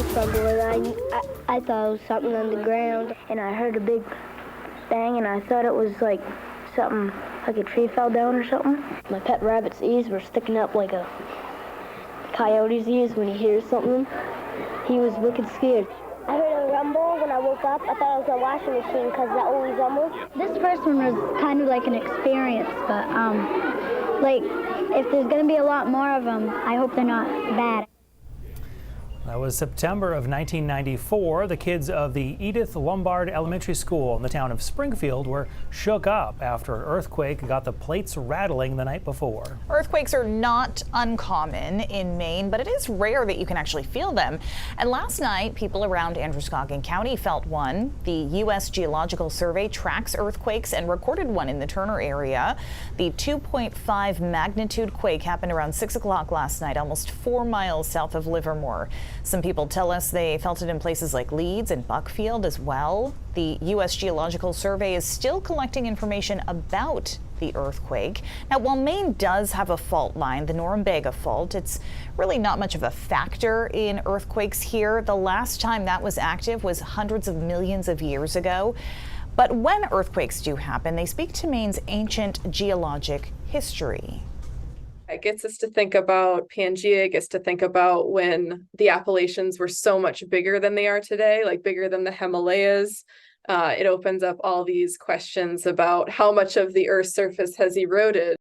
house rumble, and I thought it was something on the ground, and I heard a big bang, and I thought it was like something, like a tree fell down or something. My pet rabbit's ears were sticking up like a coyote's ears when he hears something. He was wicked scared. I heard a rumble when I woke up. I thought it was a washing machine because that always rumbles. This first one was kind of like an experience, but like if there's going to be a lot more of them, I hope they're not bad. That was September of 1994. The kids of the Edith Lombard Elementary School in the town of Springfield were shook up after an earthquake got the plates rattling the night before. Earthquakes are not uncommon in Maine, but it is rare that you can actually feel them. And last night, people around Androscoggin County felt one. The U.S. Geological Survey tracks earthquakes and recorded one in the Turner area. The 2.5 magnitude quake happened around 6 o'clock last night, almost 4 miles south of Livermore. Some people tell us they felt it in places like Leeds and Buckfield as well. The U.S. Geological Survey is still collecting information about the earthquake. Now, while Maine does have a fault line, the Norumbega Fault, it's really not much of a factor in earthquakes here. The last time that was active was hundreds of millions of years ago. But when earthquakes do happen, they speak to Maine's ancient geologic history. It gets us to think about Pangea, it gets to think about when the Appalachians were so much bigger than they are today, like bigger than the Himalayas. It opens up all these questions about how much of the Earth's surface has eroded.